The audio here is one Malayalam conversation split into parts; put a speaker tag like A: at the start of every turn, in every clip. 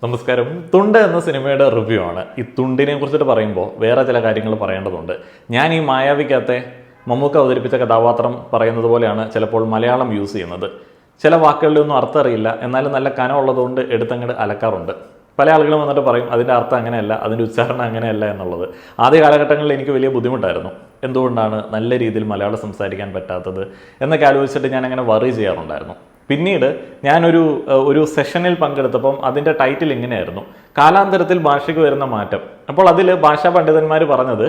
A: നമസ്കാരം. തുണ്ട് എന്ന സിനിമയുടെ റിവ്യൂ ആണ്. ഈ തുണ്ടിനെ കുറിച്ചിട്ട് പറയുമ്പോൾ വേറെ ചില കാര്യങ്ങൾ പറയേണ്ടതുണ്ട്. ഞാൻ ഈ മായാവിക്കകത്തെ മമ്മൂക്ക അവതരിപ്പിച്ച കഥാപാത്രം പറയുന്നത് പോലെയാണ് ചിലപ്പോൾ മലയാളം യൂസ് ചെയ്യുന്നത്. ചില വാക്കുകളുടെ ഒന്നും അർത്ഥം അറിയില്ല, എന്നാലും നല്ല കനമുള്ളതുകൊണ്ട് എടുത്തങ്ങോട്ട് അലക്കാറുണ്ട്. പല ആളുകളും വന്നിട്ട് പറയും അതിൻ്റെ അർത്ഥം അങ്ങനെയല്ല, അതിൻ്റെ ഉച്ചാരണം അങ്ങനെയല്ല എന്നുള്ളത്. ആദ്യ കാലഘട്ടങ്ങളിൽ എനിക്ക് വലിയ ബുദ്ധിമുട്ടായിരുന്നു. എന്തുകൊണ്ടാണ് നല്ല രീതിയിൽ മലയാളം സംസാരിക്കാൻ പറ്റാത്തത് എന്നൊക്കെ ആലോചിച്ചിട്ട് ഞാൻ അങ്ങനെ വറി ചെയ്യാറുണ്ടായിരുന്നു. പിന്നീട് ഞാനൊരു സെഷനിൽ പങ്കെടുത്തപ്പം അതിൻ്റെ ടൈറ്റിൽ ഇങ്ങനെയായിരുന്നു: കാലാന്തരത്തിൽ ഭാഷയ്ക്ക് വരുന്ന മാറ്റം. അപ്പോൾ അതിൽ ഭാഷാ പണ്ഡിതന്മാർ പറഞ്ഞത്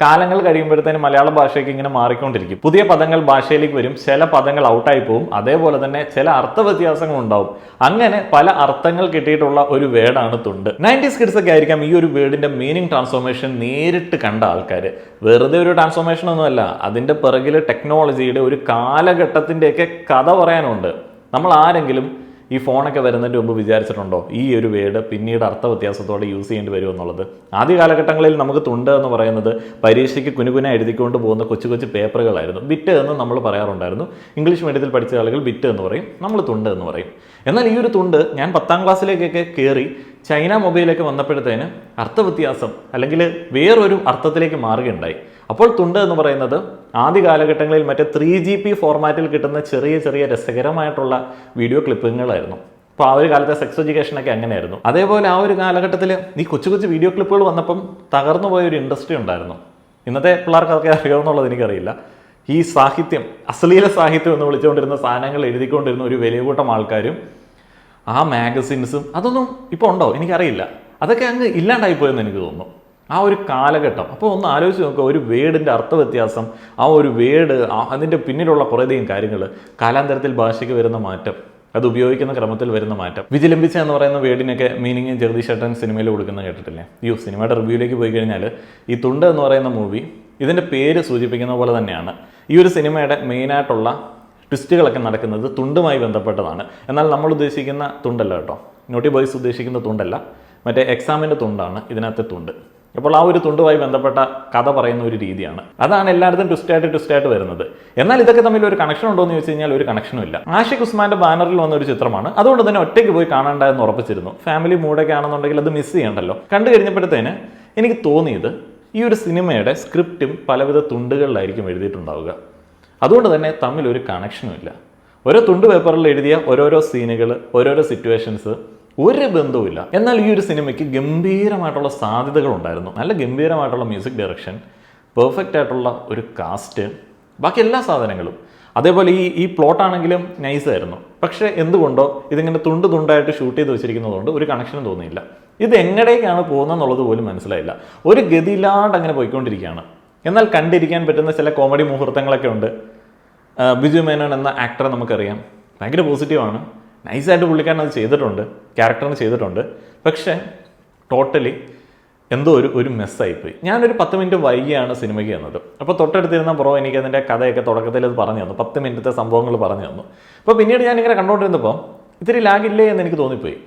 A: കാലങ്ങൾ കഴിയുമ്പോഴത്തേനും മലയാള ഭാഷയ്ക്ക് ഇങ്ങനെ മാറിക്കൊണ്ടിരിക്കും. പുതിയ പദങ്ങൾ ഭാഷയിലേക്ക് വരും, ചില പദങ്ങൾ ഔട്ടായി പോവും, അതേപോലെ തന്നെ ചില അർത്ഥ വ്യത്യാസങ്ങൾ ഉണ്ടാവും. അങ്ങനെ പല അർത്ഥങ്ങൾ കിട്ടിയിട്ടുള്ള ഒരു വേർഡാണ് തുണ്ട്. 90s കിഡ്സ് ഒക്കെ ആയിരിക്കാം ഈ ഒരു വേർഡിന്റെ മീനിങ് ട്രാൻസ്ഫോർമേഷൻ നേരിട്ട് കണ്ട ആൾക്കാർ. വെറുതെ ഒരു ട്രാൻസ്ഫോർമേഷൻ ഒന്നുമല്ല, അതിന്റെ പിറകിൽ ടെക്നോളജിയുടെ ഒരു കാലഘട്ടത്തിന്റെയൊക്കെ കഥ പറയാനുണ്ട്. നമ്മൾ ആരെങ്കിലും ഈ ഫോണൊക്കെ വരുന്നതിന് മുമ്പ് വിചാരിച്ചിട്ടുണ്ടോ ഈ ഒരു വേർഡ് പിന്നീട് അർത്ഥ വ്യത്യാസത്തോടെ യൂസ് ചെയ്യേണ്ടി വരും എന്നുള്ളത്? ആദ്യ കാലഘട്ടങ്ങളിൽ നമുക്ക് തുണ്ട് എന്ന് പറയുന്നത് പരീക്ഷയ്ക്ക് കുനുകുന എഴുതിക്കൊണ്ട് പോകുന്ന കൊച്ചു കൊച്ചു പേപ്പറുകളായിരുന്നു. ബിറ്റ് എന്ന് നമ്മൾ പറയാറുണ്ടായിരുന്നു. ഇംഗ്ലീഷ് മീഡിയത്തിൽ പഠിച്ച ആളുകൾ ബിറ്റ് എന്ന് പറയും, നമ്മൾ തുണ്ട് എന്ന് പറയും. എന്നാൽ ഈ ഒരു തുണ്ട് ഞാൻ 10ാം ക്ലാസ്സിലേക്കൊക്കെ കയറി ചൈന മൊബൈലൊക്കെ വന്നപ്പോഴത്തേന് അർത്ഥവ്യത്യാസം അല്ലെങ്കിൽ വേറൊരു അർത്ഥത്തിലേക്ക് മാറുകയുണ്ടായി. അപ്പോൾ തുണ്ട് എന്ന് പറയുന്നത് ആദ്യ കാലഘട്ടങ്ങളിൽ മറ്റേ 3GP ഫോർമാറ്റിൽ കിട്ടുന്ന ചെറിയ ചെറിയ രസകരമായിട്ടുള്ള വീഡിയോ ക്ലിപ്പിങ്ങുകളായിരുന്നു. അപ്പോൾ ആ ഒരു കാലത്തെ സെക്സ് എഡ്യൂക്കേഷനൊക്കെ അങ്ങനെയായിരുന്നു. അതേപോലെ ആ ഒരു കാലഘട്ടത്തിൽ ഈ കൊച്ചു കൊച്ചു വീഡിയോ ക്ലിപ്പുകൾ വന്നപ്പം തകർന്നു പോയ ഒരു ഇൻഡസ്ട്രി ഉണ്ടായിരുന്നു. ഇന്നത്തെ പിള്ളേർക്കൊക്കെ അറിയാമെന്നുള്ളത് എനിക്കറിയില്ല. ഈ സാഹിത്യം, അശ്ലീല സാഹിത്യം എന്ന് വിളിച്ചുകൊണ്ടിരുന്ന സാധനങ്ങൾ എഴുതിക്കൊണ്ടിരുന്ന ഒരു വലിയ കൂട്ടം ആൾക്കാരും ആ മാഗസിൻസും അതൊന്നും ഇപ്പോൾ ഉണ്ടോ എനിക്കറിയില്ല. അതൊക്കെ അങ്ങ് ഇല്ലാണ്ടായിപ്പോയെന്ന് എനിക്ക് തോന്നുന്നു ആ ഒരു കാലഘട്ടം. അപ്പോൾ ഒന്ന് ആലോചിച്ച് നോക്കുക, ഒരു വേർഡിൻ്റെ അർത്ഥവ്യത്യാസം, ആ ഒരു വേർഡ്, അതിൻ്റെ പിന്നിലുള്ള കുറേയധികം കാര്യങ്ങൾ, കാലാന്തരത്തിൽ ഭാഷയ്ക്ക് വരുന്ന മാറ്റം, അത് ഉപയോഗിക്കുന്ന ക്രമത്തിൽ വരുന്ന മാറ്റം. വിജിലംബിച്ച എന്ന് പറയുന്ന വേർഡിനൊക്കെ മീനിങ് ജഗദീഷ് ചേട്ടൻ സിനിമയിൽ കൊടുക്കുന്ന കേട്ടിട്ടില്ലേ? സിനിമയുടെ റിവ്യൂയിലേക്ക് പോയി കഴിഞ്ഞാൽ ഈ തുണ്ട് എന്ന് പറയുന്ന മൂവി ഇതിൻ്റെ പേര് സൂചിപ്പിക്കുന്ന പോലെ തന്നെയാണ് ഈ ഒരു സിനിമയുടെ മെയിനായിട്ടുള്ള ട്വിസ്റ്റുകളൊക്കെ നടക്കുന്നത് തുണ്ടുമായി ബന്ധപ്പെട്ടതാണ്. എന്നാൽ നമ്മൾ ഉദ്ദേശിക്കുന്ന തുണ്ടല്ല കേട്ടോ, നോട്ടി ബോയ്സ് ഉദ്ദേശിക്കുന്ന തുണ്ടല്ല, മറ്റേ എക്സാമിൻ്റെ തുണ്ടാണ് ഇതിനകത്തെ തുണ്ട്. അപ്പോൾ ആ ഒരു തുണ്ടുമായി ബന്ധപ്പെട്ട കഥ പറയുന്ന ഒരു രീതിയാണ്. അതാണ് എല്ലായിടത്തും ട്വിസ്റ്റായിട്ട് വരുന്നത്. എന്നാൽ ഇതൊക്കെ തമ്മിൽ ഒരു കണക്ഷൻ ഉണ്ടോ എന്ന് ചോദിച്ചു കഴിഞ്ഞാൽ ഒരു കണക്ഷനും ഇല്ല. ആഷിഖ് ഉസ്മാന്റെ ബാനറിൽ വന്ന ഒരു ചിത്രമാണ്, അതുകൊണ്ട് തന്നെ ഒറ്റയ്ക്ക് പോയി കാണണ്ട എന്ന് ഉറപ്പിച്ചിരുന്നു. ഫാമിലി മൂഡൊക്കെ ആണെന്നുണ്ടെങ്കിൽ അത് മിസ് ചെയ്യണ്ടല്ലോ. കണ്ടു കഴിഞ്ഞപ്പോഴത്തേന് എനിക്ക് തോന്നിയത് ഈ ഒരു സിനിമയുടെ സ്ക്രിപ്റ്റും പലവിധ തുണ്ടുകളിലായിരിക്കും എഴുതിയിട്ടുണ്ടാവുക. അതുകൊണ്ട് തന്നെ തമ്മിൽ ഒരു കണക്ഷനും ഇല്ല. ഓരോ തുണ്ട് പേപ്പറിൽ എഴുതിയ ഓരോരോ സീനുകൾ, ഓരോരോ സിറ്റുവേഷൻസ് ഒരു ബന്ധവുമില്ല. എന്നാൽ ഈ ഒരു സിനിമയ്ക്ക് ഗംഭീരമായിട്ടുള്ള സാധ്യതകൾ ഉണ്ടായിരുന്നു. നല്ല ഗംഭീരമായിട്ടുള്ള മ്യൂസിക് ഡയറക്ഷൻ, പെർഫെക്റ്റ് ആയിട്ടുള്ള ഒരു കാസ്റ്റ്, ബാക്കി എല്ലാ സാധനങ്ങളും. അതേപോലെ ഈ പ്ലോട്ടാണെങ്കിലും നൈസായിരുന്നു. പക്ഷേ എന്തുകൊണ്ടോ ഇതിങ്ങനെ തുണ്ടായിട്ട് ഷൂട്ട് ചെയ്ത് വെച്ചിരിക്കുന്നതുകൊണ്ട് ഒരു കണക്ഷനും തോന്നിയില്ല. ഇത് എങ്ങടേക്കാണ് പോകുന്നതെന്നുള്ളത് പോലും മനസ്സിലായില്ല. ഒരു ഗതിയില്ലാണ്ട് അങ്ങനെ പോയിക്കൊണ്ടിരിക്കുകയാണ്. എന്നാൽ കണ്ടിരിക്കാൻ പറ്റുന്ന ചില കോമഡി മുഹൂർത്തങ്ങളൊക്കെ ഉണ്ട്. ബിജു മേനോൻ എന്ന ആക്ടറെ നമുക്കറിയാം, ഭയങ്കര പോസിറ്റീവാണ്, നൈസായിട്ട് പുള്ളിക്കാരൻ അത് ചെയ്തിട്ടുണ്ട്, ക്യാരക്ടറിന് ചെയ്തിട്ടുണ്ട്. പക്ഷേ ടോട്ടലി എന്തോ ഒരു മെസ്സായിപ്പോയി. ഞാനൊരു 10 മിനിറ്റ് വൈകിയാണ് സിനിമയ്ക്ക് വന്നത്. അപ്പോൾ തൊട്ടടുത്തിരുന്ന ബ്രോ എനിക്ക് അതിൻ്റെ കഥയൊക്കെ തുടക്കത്തിൽ അത് പറഞ്ഞു തന്നു, 10 മിനിറ്റത്തെ സംഭവങ്ങൾ പറഞ്ഞു തന്നു. അപ്പോൾ പിന്നീട് ഞാനിങ്ങനെ കണ്ടുകൊണ്ടിരുന്നപ്പോൾ ഇത്തിരി ലാഗില്ലേ എന്ന് എനിക്ക് തോന്നിപ്പോയി.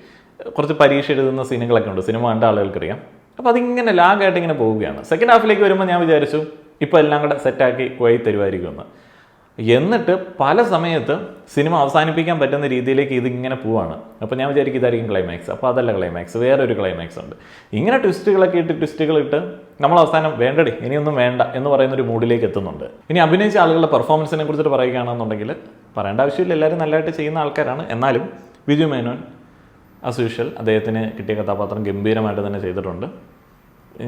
A: കുറച്ച് പരീക്ഷ എഴുതുന്ന സീനുകളൊക്കെ ഉണ്ട്, സിനിമ കണ്ട ആളുകൾക്കറിയാം. അപ്പോൾ അതിങ്ങനെ ലാഗായിട്ട് ഇങ്ങനെ പോവുകയാണ്. സെക്കൻഡ് ഹാഫിലേക്ക് വരുമ്പോൾ ഞാൻ വിചാരിച്ചു ഇപ്പോൾ എല്ലാം കൂടെ സെറ്റാക്കി പോയി തരുമായിരിക്കുമെന്ന്. എന്നിട്ട് പല സമയത്ത് സിനിമ അവസാനിപ്പിക്കാൻ പറ്റുന്ന രീതിയിലേക്ക് ഇതിങ്ങനെ പോവാണ്. അപ്പോൾ ഞാൻ വിചാരിക്കും ഇതായിരിക്കും ക്ലൈമാക്സ്. അപ്പോൾ അതല്ല ക്ലൈമാക്സ്, വേറൊരു ക്ലൈമാക്സ് ഉണ്ട്. ഇങ്ങനെ ട്വിസ്റ്റുകളിട്ട് നമ്മൾ അവസാനം വേണ്ടടി ഇനിയൊന്നും വേണ്ട എന്ന് പറയുന്നൊരു മൂഡിലേക്ക് എത്തുന്നുണ്ട്. ഇനി അഭിനയിച്ച ആളുകളുടെ പെർഫോമൻസിനെ കുറിച്ചിട്ട് പറയുകയാണെന്നുണ്ടെങ്കിൽ പറയേണ്ട ആവശ്യമില്ല, എല്ലാവരും നല്ലതായിട്ട് ചെയ്യുന്ന ആൾക്കാരാണ്. എന്നാലും ബിജു മേനോൻ ആസ് യൂഷ്വൽ അദ്ദേഹത്തിന് കിട്ടിയ കഥാപാത്രം ഗംഭീരമായിട്ട് തന്നെ ചെയ്തിട്ടുണ്ട്.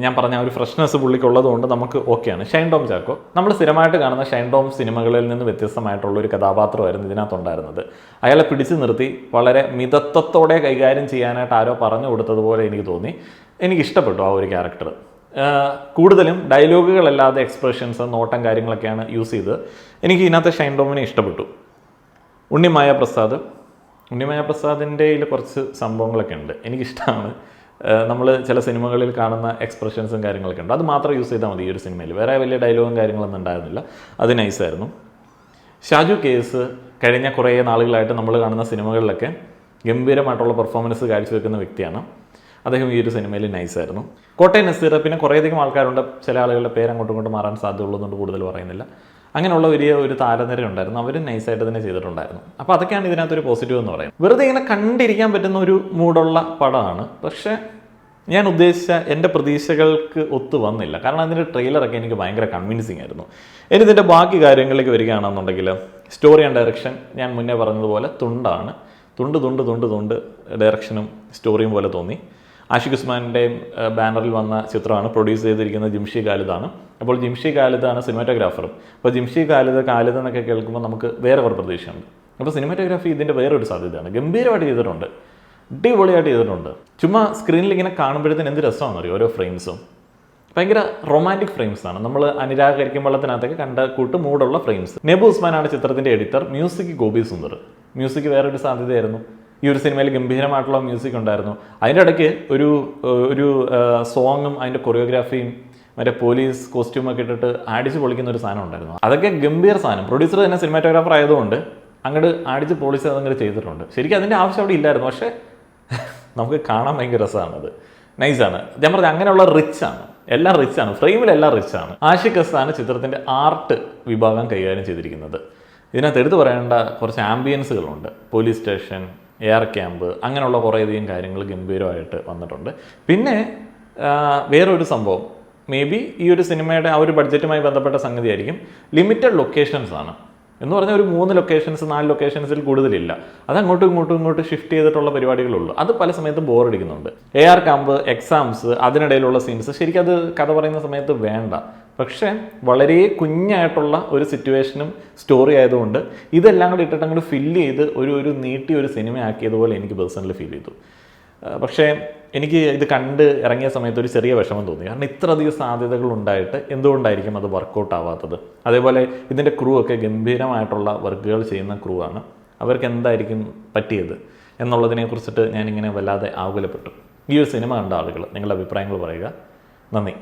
A: ഞാൻ പറഞ്ഞ ഒരു ഫ്രഷ്നെസ് പുള്ളിക്കുള്ളത് കൊണ്ട് നമുക്ക് ഓക്കെയാണ്. ഷൈൻ ടോം ചാക്കോ, നമ്മൾ സ്ഥിരമായിട്ട് കാണുന്ന ഷൈൻ ടോം സിനിമകളിൽ നിന്ന് വ്യത്യസ്തമായിട്ടുള്ളൊരു കഥാപാത്രമായിരുന്നു ഇതിനകത്തുണ്ടായിരുന്നത്. അയാളെ പിടിച്ചു നിർത്തി വളരെ മിതത്വത്തോടെ കൈകാര്യം ചെയ്യാനായിട്ട് ആരോ പറഞ്ഞു കൊടുത്തതുപോലെ എനിക്ക് തോന്നി. എനിക്കിഷ്ടപ്പെട്ടു ആ ഒരു ക്യാരക്ടർ. കൂടുതലും ഡയലോഗുകളല്ലാതെ എക്സ്പ്രഷൻസ്, നോട്ടം, കാര്യങ്ങളൊക്കെയാണ് യൂസ് ചെയ്തത്. എനിക്ക് ഇതിനകത്ത് ഷൈൻ ടോമിനെ ഇഷ്ടപ്പെട്ടു. ഉണ്ണിമായ പ്രസാദിൻ്റെ കുറച്ച് സംഭവങ്ങളൊക്കെ ഉണ്ട്, എനിക്കിഷ്ടമാണ്. നമ്മൾ ചില സിനിമകളിൽ കാണുന്ന എക്സ്പ്രഷൻസും കാര്യങ്ങളൊക്കെ ഉണ്ട്, അത് മാത്രം യൂസ് ചെയ്താൽ മതി ഈ ഒരു സിനിമയിൽ. വേറെ വലിയ ഡയലോഗും കാര്യങ്ങളൊന്നും ഉണ്ടായിരുന്നില്ല, അത് നൈസായിരുന്നു. ഷാജു കേസ് കഴിഞ്ഞ കുറേ നാളുകളായിട്ട് നമ്മൾ കാണുന്ന സിനിമകളിലൊക്കെ ഗംഭീരമായിട്ടുള്ള പെർഫോമൻസ് കാഴ്ചവെക്കുന്ന വ്യക്തിയാണ്. അദ്ദേഹം ഈ ഒരു സിനിമയിൽ നൈസായിരുന്നു. കോട്ടയം നസീർ, പിന്നെ കുറേയധികം ആൾക്കാരുണ്ട്, ചില ആളുകളുടെ പേര് അങ്ങോട്ടും ഇങ്ങോട്ടും മാറാൻ സാധ്യതയുള്ളതുകൊണ്ട് കൂടുതൽ പറയുന്നില്ല. അങ്ങനെയുള്ള വലിയ ഒരു താരനിര ഉണ്ടായിരുന്നു. അവരും നൈസായിട്ട് തന്നെ ചെയ്തിട്ടുണ്ടായിരുന്നു. അപ്പോൾ അതൊക്കെയാണ് ഇതിനകത്തൊരു പോസിറ്റീവ് എന്ന് പറയുന്നത്. വെറുതെ ഇങ്ങനെ കണ്ടിരിക്കാൻ പറ്റുന്ന ഒരു മൂഡുള്ള പടമാണ്. പക്ഷേ ഞാൻ ഉദ്ദേശിച്ച എൻ്റെ പ്രതീക്ഷകൾക്ക് ഒത്തു വന്നില്ല. കാരണം അതിൻ്റെ ട്രെയിലറൊക്കെ എനിക്ക് ഭയങ്കര കൺവിൻസിങ് ആയിരുന്നു. ഇനി ഇതിൻ്റെ ബാക്കി കാര്യങ്ങളിലേക്ക് വരികയാണെന്നുണ്ടെങ്കിൽ സ്റ്റോറി ആൻഡ് ഡയറക്ഷൻ ഞാൻ മുന്നേ പറഞ്ഞതുപോലെ തുണ്ടാണ്. തുണ്ട് ഡയറക്ഷനും സ്റ്റോറിയും പോലെ തോന്നി. ആഷിഖ് ഉസ്മാൻ്റെയും ബാനറിൽ വന്ന ചിത്രമാണ്. പ്രൊഡ്യൂസ് ചെയ്തിരിക്കുന്നത് ജിംഷി ഖാലിദാണ്. അപ്പോൾ ജിംഷി ഖാലിദാണ് സിനിമാറ്റോഗ്രാഫറും. അപ്പോൾ ജിംഷി ഖാലിദ് എന്നൊക്കെ കേൾക്കുമ്പോൾ നമുക്ക് വേറെ ഒരു പ്രതീക്ഷയുണ്ട്. അപ്പോൾ സിനിമാറ്റോഗ്രാഫി ഇതിൻ്റെ വേറൊരു സാധ്യതയാണ്. ഗംഭീരമായിട്ട് ചെയ്തിട്ടുണ്ട്, അടിപൊളിയായിട്ട് ചെയ്തിട്ടുണ്ട്. ചുമ്മാ സ്ക്രീനിൽ ഇങ്ങനെ കാണുമ്പോഴത്തേന് എന്ത് രസമാണെന്ന് അറിയോ, ഓരോ ഫ്രെയിംസും ഭയങ്കര റൊമാൻറ്റിക് ഫ്രെയിംസാണ്. നമ്മൾ അനുരാഗ് കരിക്കുമ്പള്ളത്തിനകത്തൊക്കെ കണ്ട കൂട്ട് മൂടുള്ള ഫ്രെയിംസ്. നെബു ഉസ്മാനാണ് ചിത്രത്തിൻ്റെ editor. Music Gopi Sundar. Music വേറൊരു സാധ്യതയായിരുന്നു. ഈ ഒരു സിനിമയിൽ ഗംഭീരമായിട്ടുള്ള മ്യൂസിക് ഉണ്ടായിരുന്നു. അതിൻ്റെ ഇടയ്ക്ക് ഒരു സോങ്ങും അതിൻ്റെ കൊറിയോഗ്രാഫിയും മറ്റേ പോലീസ് കോസ്റ്റ്യൂമൊക്കെ ഇട്ടിട്ട് അടിച്ച് പൊളിക്കുന്ന ഒരു സാധനം ഉണ്ടായിരുന്നു. അതൊക്കെ ഗംഭീര സാധനം. പ്രൊഡ്യൂസർ തന്നെ സിനിമാറ്റോഗ്രാഫർ ആയതുകൊണ്ട് അങ്ങോട്ട് അടിച്ച് പോളിസ് അതങ്ങോട്ട് ചെയ്തിട്ടുണ്ട്. ശരിക്കും അതിൻ്റെ ആവശ്യം അവിടെ ഇല്ലായിരുന്നു. പക്ഷേ നമുക്ക് കാണാൻ ഭയങ്കര രസമാണത്. നൈസാണ്. ഞാൻ പറഞ്ഞത് അങ്ങനെയുള്ള റിച്ചാണ്, എല്ലാം റിച്ചാണ്, ഫ്രെയിമിലെല്ലാം റിച്ചാണ്. ആഷിഖ് അസ്സാണ് ചിത്രത്തിൻ്റെ ആർട്ട് വിഭാഗം കൈകാര്യം ചെയ്തിരിക്കുന്നത്. ഇതിനകത്ത് എടുത്തു പറയേണ്ട കുറച്ച് ആംബിയൻസുകളുണ്ട്. പോലീസ് സ്റ്റേഷൻ, എയർ ക്യാമ്പ്, അങ്ങനെയുള്ള കുറേയധികം കാര്യങ്ങൾ ഗംഭീരമായിട്ട് വന്നിട്ടുണ്ട്. പിന്നെ വേറൊരു സംഭവം, മേ ബി ഈ ഒരു സിനിമയുടെ ആ ഒരു ബഡ്ജറ്റുമായി ബന്ധപ്പെട്ട സംഗതിയായിരിക്കും. ലിമിറ്റഡ് ലൊക്കേഷൻസ് ആണ് എന്ന് പറഞ്ഞാൽ ഒരു 3 ലൊക്കേഷൻസ് 4 ലൊക്കേഷൻസിൽ കൂടുതലില്ല. അത് അങ്ങോട്ടും ഷിഫ്റ്റ് ചെയ്തിട്ടുള്ള പരിപാടികളുള്ളൂ. അത് പല സമയത്തും ബോറടിക്കുന്നുണ്ട്. എയർ ക്യാമ്പ്, എക്സാംസ്, അതിനിടയിലുള്ള സീൻസ് ശരിക്കും അത് കഥ പറയുന്ന സമയത്ത് വേണ്ട. പക്ഷേ വളരെ കുഞ്ഞായിട്ടുള്ള ഒരു സിറ്റുവേഷനും സ്റ്റോറി ആയതുകൊണ്ട് ഇതെല്ലാം കൂടി ഇട്ടിട്ട് അങ്ങോട്ട് ഫില്ല് ചെയ്ത് ഒരു നീട്ടി ഒരു സിനിമ ആക്കിയതുപോലെ എനിക്ക് പേഴ്സണലി ഫീൽ ചെയ്തു. പക്ഷേ എനിക്ക് ഇത് കണ്ട് ഇറങ്ങിയ സമയത്ത് ഒരു ചെറിയ വിഷമം തോന്നി. കാരണം ഇത്രയധികം സാധ്യതകൾ ഉണ്ടായിട്ട് എന്തുകൊണ്ടായിരിക്കും അത് വർക്കൗട്ട് ആവാത്തത്? അതേപോലെ ഇതിൻ്റെ ക്രൂ ഒക്കെ ഗംഭീരമായിട്ടുള്ള വർക്കുകൾ ചെയ്യുന്ന ക്രൂ ആണ്. അവർക്ക് എന്തായിരിക്കും പറ്റിയത് എന്നുള്ളതിനെക്കുറിച്ചിട്ട് ഞാനിങ്ങനെ വല്ലാതെ ആകുലപ്പെട്ടു. ഈ ഒരു സിനിമ കണ്ട ആളുകൾ നിങ്ങളുടെ അഭിപ്രായങ്ങൾ പറയുക. നന്ദി.